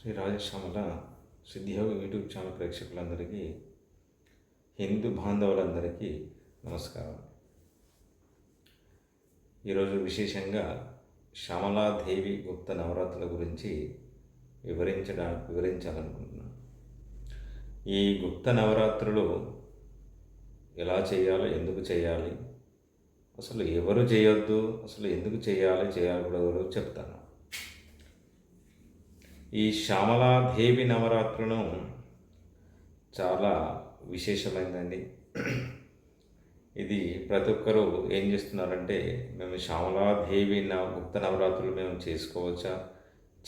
Shri Rajashyamala సిద్ధియోగ YouTube channel ప్రేక్షకులందరికీ, హిందూ బాంధవులందరికీ నమస్కారం. ఈరోజు విశేషంగా శ్యామలాదేవి గుప్త నవరాత్రుల గురించి వివరించాలనుకుంటున్నాను. ఈ గుప్త నవరాత్రులు ఎలా చేయాలి, ఎందుకు చేయాలి, అసలు ఎవరు చేయొద్దు, అసలు ఎందుకు చేయకూడదు చెప్తాను. ఈ శ్యామలాదేవి నవరాత్రులను చాలా విశేషమైనదండి. ఇది ప్రతి ఒక్కరూ ఏం చేస్తున్నారంటే, మేము శ్యామలాదేవి గుప్త నవరాత్రులు మేము చేసుకోవచ్చా,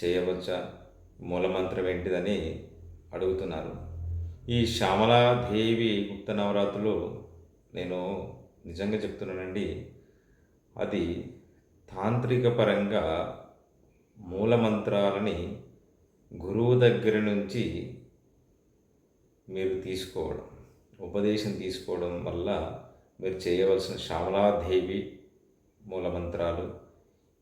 చేయవచ్చా, మూలమంత్రం ఏంటిదని అడుగుతున్నారు. ఈ శ్యామలాదేవి గుప్త నవరాత్రులు నేను నిజంగా చెప్తున్నానండి, అది తాంత్రిక పరంగా మూలమంత్రాలని గురువు దగ్గర నుంచి మీరు ఉపదేశం తీసుకోవడం వల్ల మీరు చేయవలసిన శ్యామలాదేవి మూలమంత్రాలు,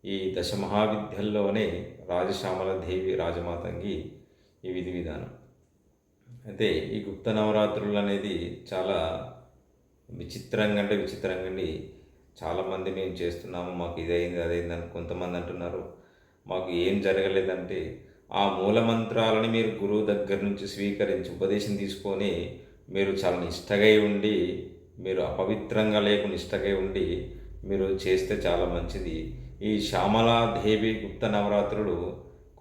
ఈ దశమహావిద్యల్లోనే రాజశ్యామలాదేవి రాజమాతంగి ఈ విధి విధానం. అయితే ఈ గుప్త నవరాత్రులు అనేది చాలా విచిత్రంగా అండి. చాలామంది మేము చేస్తున్నాము, మాకు ఇదైంది అదైందని కొంతమంది అంటున్నారు. మాకు ఏం జరగలేదంటే, ఆ మూలమంత్రాలని మీరు గురువు దగ్గర నుంచి స్వీకరించి ఉపదేశం తీసుకొని మీరు చాలా నిష్టగా ఉండి, మీరు అపవిత్రంగా లేకుండా నిష్టగా ఉండి మీరు చేస్తే చాలా మంచిది. ఈ శ్యామలాదేవి గుప్త నవరాత్రులు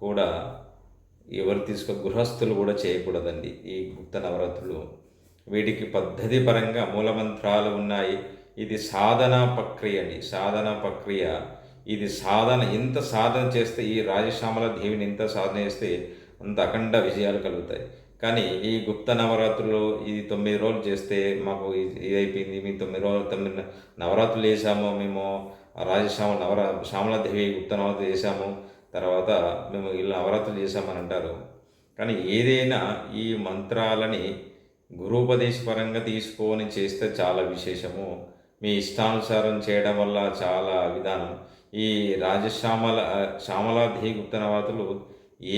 కూడా గృహస్థులు కూడా చేయకూడదండి. ఈ గుప్త నవరాత్రులు వీటికి పద్ధతి పరంగా మూలమంత్రాలు ఉన్నాయి. ఇది సాధన ప్రక్రియ అండి. ఇది ఎంత సాధన చేస్తే, ఈ రాజశ్యామలాదేవిని ఎంత సాధన చేస్తే అంత అఖండ విజయాలు కలుగుతాయి. కానీ ఈ గుప్త నవరాత్రులు ఇది 9 రోజులు చేస్తే మాకు ఇది అయిపోయింది, మేము 9 నవరాత్రులు చేసాము, మేము శ్యామలాదేవి గుప్త నవరాత్రులు చేసాము, తర్వాత మేము ఇలా నవరాత్రులు చేసామని అంటారు. కానీ ఏదైనా ఈ మంత్రాలని గురూపదేశపరంగా తీసుకొని చేస్తే చాలా విశేషము. మీ ఇష్టానుసారం చేయడం వల్ల చాలా విధానం. ఈ శ్యామలాదేవి గుప్త నవరాత్రులు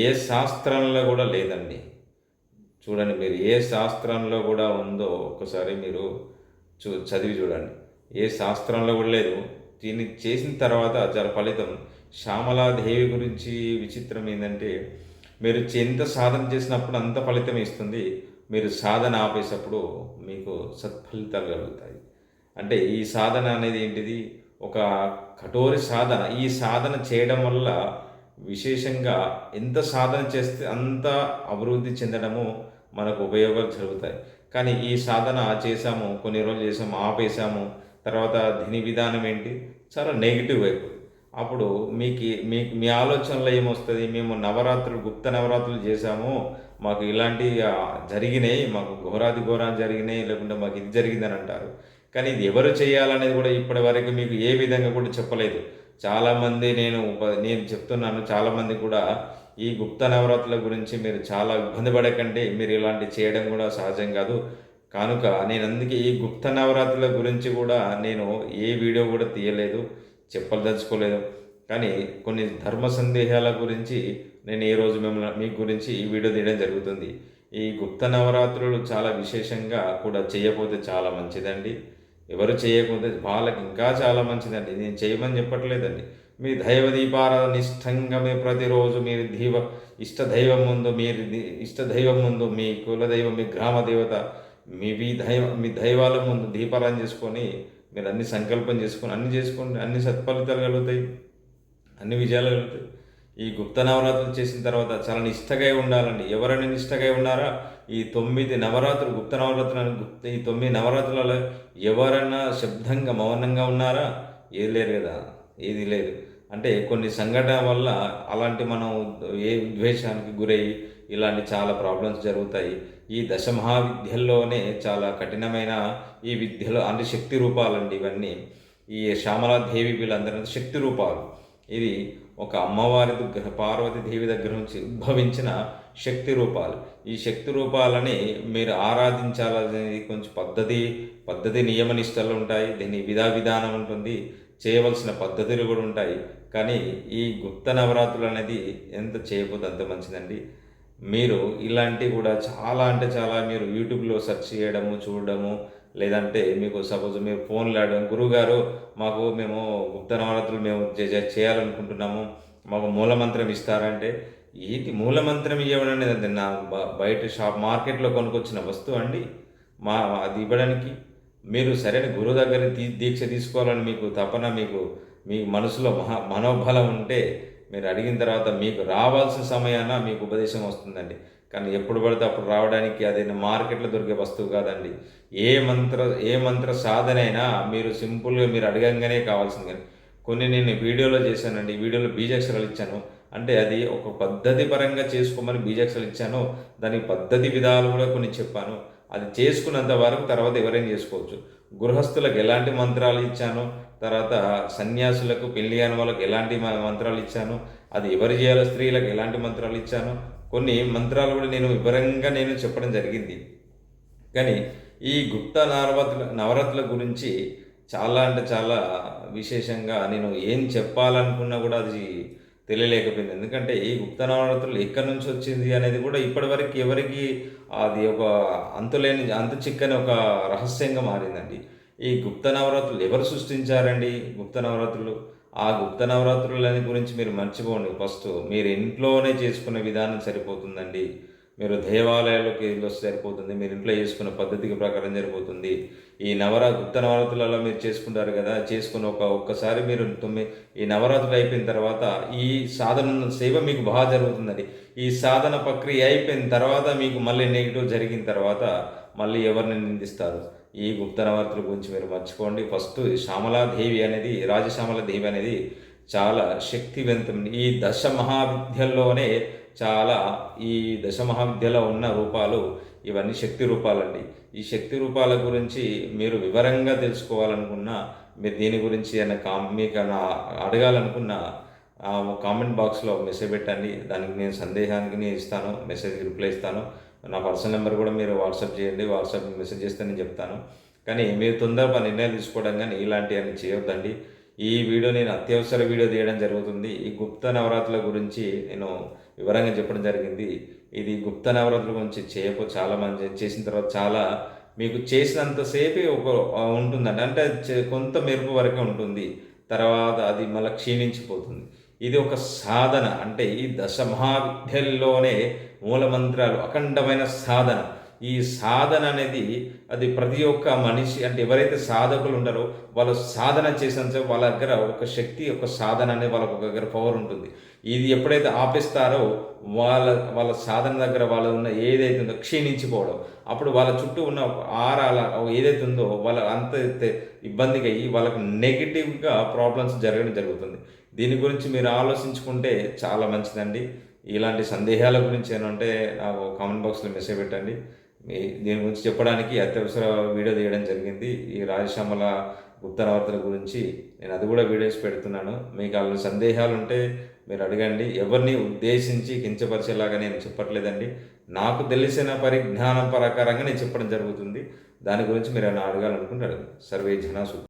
ఏ శాస్త్రంలో కూడా లేదండి. చూడండి, మీరు ఏ శాస్త్రంలో కూడా ఉందో ఒక్కసారి మీరు చదివి చూడండి. ఏ శాస్త్రంలో కూడా లేదు. దీన్ని చేసిన తర్వాత చాలా ఫలితం. శ్యామలాదేవి గురించి విచిత్రం ఏంటంటే, మీరు ఎంత సాధన చేసినప్పుడు అంత ఫలితం ఇస్తుంది. మీరు సాధన ఆపేసినప్పుడు మీకు సత్ఫలితాలు కలుగుతాయి. అంటే ఈ సాధన అనేది ఏంటిది? ఒక కఠోర సాధన. ఈ సాధన చేయడం వల్ల విశేషంగా ఎంత సాధన చేస్తే అంత అభివృద్ధి చెందడము మనకు ఉపయోగాలు జరుగుతాయి. కానీ ఈ సాధన చేసాము, కొన్ని రోజులు చేసాము, ఆపేసాము, తర్వాత దీని విధానం ఏంటి? చాలా నెగిటివ్ వైపు. అప్పుడు మీ ఆలోచనలో ఏమొస్తుంది? మేము గుప్త నవరాత్రులు చేసాము, మాకు ఇలాంటి జరిగినాయి, మాకు ఘోరాది ఘోరాలు జరిగినాయి, లేకుంటే మాకు ఇది జరిగిందని అంటారు. కానీ ఇది ఎవరు చేయాలనేది కూడా ఇప్పటి వరకు మీకు ఏ విధంగా కూడా చెప్పలేదు. చాలామంది నేను చెప్తున్నాను, చాలామంది కూడా ఈ గుప్త నవరాత్రుల గురించి మీరు చాలా ఇబ్బంది పడకండి, మీరు ఇలాంటి చేయడం కూడా సహజం కాదు. కనుక నేను అందుకే ఈ గుప్త నవరాత్రుల గురించి కూడా నేను ఏ వీడియో కూడా తీయలేదు, చెప్పదలుచుకోలేదు. కానీ కొన్ని ధర్మ సందేహాల గురించి నేను ఈరోజు మీ గురించి ఈ వీడియో తీయడం జరుగుతుంది. ఈ గుప్త నవరాత్రులు చాలా విశేషంగా కూడా చేయకపోతే చాలా మంచిదండి. ఎవరు చేయకపోతే వాళ్ళకి ఇంకా చాలా మంచిదండి. నేను చేయమని చెప్పట్లేదండి. మీ దైవ దీపారాధన నిష్టంగా మీరు ప్రతిరోజు మీరు ఇష్టదైవం ముందు, మీ కులదైవం, మీ గ్రామ దేవత, మీ దైవాల ముందు దీపారాధన చేసుకొని మీరు అన్ని సంకల్పం చేసుకొని అన్ని సత్ఫలితాలు కలుగుతాయి, అన్ని విజయాలు కలుగుతాయి. ఈ గుప్త నవరాత్రులు చేసిన తర్వాత చాలా నిష్టగా ఉండాలండి. ఎవరైనా నిష్టగా ఉన్నారా? ఈ 9 నవరాత్రులు గుప్త నవరాత్రులు, ఈ 9 నవరాత్రులలో ఎవరైనా శబ్దంగా మౌనంగా ఉన్నారా? ఏది లేరు కదా, ఏది లేదు. అంటే కొన్ని సంఘటన వల్ల అలాంటి మనం ఏ ద్వేషానికి గురయ్యి ఇలాంటి చాలా ప్రాబ్లమ్స్ జరుగుతాయి. ఈ దశమహావిద్యల్లోనే చాలా కఠినమైన ఈ విద్యలో అంటే శక్తి రూపాలండి ఇవన్నీ. ఈ శ్యామలాదేవి వీళ్ళందరూ శక్తి రూపాలు. ఇది ఒక అమ్మవారి దగ్గర, పార్వతీదేవి దగ్గర నుంచి ఉద్భవించిన శక్తి రూపాలు. ఈ శక్తి రూపాలని మీరు ఆరాధించాలనేది కొంచెం పద్ధతి నియమనిష్టలు ఉంటాయి. దీని విధానం ఉంటుంది, చేయవలసిన పద్ధతులు కూడా ఉంటాయి. కానీ ఈ గుప్త నవరాత్రులు అనేది ఎంత చేయకపోతే అంత మంచిదండి. మీరు ఇలాంటివి కూడా చాలా అంటే చాలా మీరు యూట్యూబ్‌లో సెర్చ్ చేయడము, చూడడము, లేదంటే మీకు సపోజ్ మీరు ఫోన్‌లో గురువుగారు మేము గుప్త నవరాత్రులు మేము చేయాలనుకుంటున్నాము. మాకు మూలమంత్రం ఇస్తారా అంటే, ఏంటి మూలమంత్రం ఇవ్వడం అనేది అది నా బయట మార్కెట్‌లో కొనుక్కొచ్చిన వస్తువా అండి? మా అది ఇవ్వడానికి? మీరు సరైన గురువు దగ్గర దీక్ష తీసుకోవాలని మీకు తపన మీ మనసులో మనోబలం ఉంటే మీరు అడిగిన తర్వాత మీకు రావాల్సిన సమయాన మీకు ఉపదేశం వస్తుందండి. కానీ ఎప్పుడు పడితే అప్పుడు రావడానికి అది మార్కెట్‌లో దొరికే వస్తువు కాదండి. ఏ మంత్ర సాధనైనా మీరు సింపుల్‌గా మీరు అడగంగానే కావాల్సింది గాని కొన్ని నేను వీడియోలో చేశానండి. వీడియోలో బీజాక్షరాలు ఇచ్చాను. అంటే అది ఒక పద్ధతి పరంగా చేసుకోమని బీజాక్షరాలు ఇచ్చాను. దానికి పద్ధతి విధాలు కూడా కొన్ని చెప్పాను. అది చేసుకున్నంత వరకు తర్వాత ఎవరైనా చేసుకోవచ్చు. గృహస్థులకు ఎలాంటి మంత్రాలు ఇచ్చానో, తర్వాత సన్యాసులకు, పెళ్లి కాని వాళ్ళకి ఎలాంటి మంత్రాలు ఇచ్చానో, అది ఎవరు చేయాలో స్త్రీలకు ఎలాంటి మంత్రాలు ఇచ్చానో, కొన్ని మంత్రాలు కూడా నేను వివరంగా చెప్పడం జరిగింది. కానీ ఈ గుప్త నవరాత్రుల గురించి చాలా అంటే చాలా విశేషంగా నేను ఏం చెప్పాలనుకున్నా కూడా అది తెలియలేకపోయింది. ఎందుకంటే ఈ గుప్త నవరాత్రులు ఎక్కడి నుంచి వచ్చింది అనేది కూడా ఇప్పటివరకు ఎవరికీ అది ఒక అంతు చిక్కని ఒక రహస్యంగా మారిందండి. ఈ గుప్త నవరాత్రులు ఎవరు సృష్టించారండి గుప్త నవరాత్రులు? ఆ గుప్త నవరాత్రులని గురించి మీరు మర్చిపోండి ఫస్టు. మీరు ఇంట్లోనే చేసుకునే విధానం సరిపోతుందండి. మీరు దేవాలయాల్లోకి వెళ్ళొస్తే సరిపోతుంది. మీరు ఇంట్లో చేసుకున్న పద్ధతికి ప్రకారం సరిపోతుంది. ఈ గుప్త నవరాత్రులలో మీరు చేసుకుంటారు కదా! చేసుకుని ఒక్కసారి మీరు ఈ నవరాత్రులు అయిపోయిన తర్వాత ఈ సాధన సేవ మీకు బాగా జరుగుతుందండి. ఈ సాధన ప్రక్రియ అయిపోయిన తర్వాత మీకు మళ్ళీ నెగెటివ్ జరిగిన తర్వాత మళ్ళీ ఎవరిని నిందిస్తారు? ఈ గుప్త నవరాత్రుల గురించి మీరు మర్చిపోండి. ఫస్టు రాజశ్యామలాదేవి అనేది చాలా శక్తివంతం. ఈ దశ మహావిద్యల్లోనే చాలా ఈ దశ మహావిద్యలో ఉన్న రూపాలు ఇవన్నీ శక్తి రూపాలండి. ఈ శక్తి రూపాల గురించి మీరు వివరంగా తెలుసుకోవాలనుకున్నా, మీరు దీని గురించి మీకన్నా అడగాలనుకున్నా కామెంట్ బాక్స్‌లో మెసేజ్ పెట్టండి. దానికి నేను సందేహానికి నేను ఇస్తాను. మెసేజ్‌కి రిప్లై ఇస్తాను. నా పర్సనల్ నెంబర్ కూడా మీరు వాట్సాప్ చేయండి. వాట్సాప్ మెసేజ్ చేస్తే నేను చెప్తాను. కానీ మీరు తొందరగా నిర్ణయాలు తీసుకోవడం గానీ ఇలాంటివన్నీ చేయొద్దండి. ఈ వీడియో నేను అత్యవసర వీడియో తీయడం జరుగుతుంది. ఈ గుప్త నవరాత్రుల గురించి నేను వివరంగా చెప్పడం జరిగింది. ఇది గుప్త నవరాత్రుల గురించి చాలామంది చేసిన తర్వాత చాలా మీకు చేసినంత సేపే ఉంటుందండి. అంటే కొంత మెరుపు వరకే ఉంటుంది. తర్వాత అది మళ్ళా క్షీణించిపోతుంది. ఇది ఒక సాధన. అంటే ఈ దశ మహావిద్యల్లోనే మూలమంత్రాలు అఖండమైన సాధన. ఈ సాధన అనేది అది ప్రతి ఒక్క మనిషి అంటే ఎవరైతే సాధకులు ఉన్నారో వాళ్ళు సాధన చేసినంత వాళ్ళ దగ్గర ఒక శక్తి, ఒక సాధన అనేది వాళ్ళకు ఒక దగ్గర పవర్ ఉంటుంది. ఇది ఎప్పుడైతే ఆపేస్తారో వాళ్ళ సాధన దగ్గర వాళ్ళ ఉన్న ఏదైతే ఉందో క్షీణించిపోవడం. అప్పుడు వాళ్ళ చుట్టూ ఉన్న ఆరాల ఏదైతే ఉందో వాళ్ళ అంత ఇబ్బందిగా అయ్యి వాళ్ళకు నెగిటివ్‌గా ప్రాబ్లమ్స్ జరగడం జరుగుతుంది. దీని గురించి మీరు ఆలోచించుకుంటే చాలా మంచిదండి. ఇలాంటి సందేహాల గురించి ఏమైనా ఉంటే నాకు కామెంట్ బాక్స్‌లో మెసేజ్ పెట్టండి. దీని గురించి చెప్పడానికి అత్యవసర వీడియో తీయడం జరిగింది. ఈ రాజశ్యామల గుప్త నవరాత్రుల గురించి నేను అది కూడా వీడియోస్ పెడుతున్నాను. మీకు అందులో సందేహాలుంటే మీరు అడగండి. ఎవరిని ఉద్దేశించి కించపరిచేలాగా నేను చెప్పట్లేదండి. నాకు తెలిసిన పరిజ్ఞానం ప్రకారంగా నేను చెప్పడం జరుగుతుంది. దాని గురించి మీరు ఏమైనా అడగాలనుకుంటే అడగండి. సర్వే జనా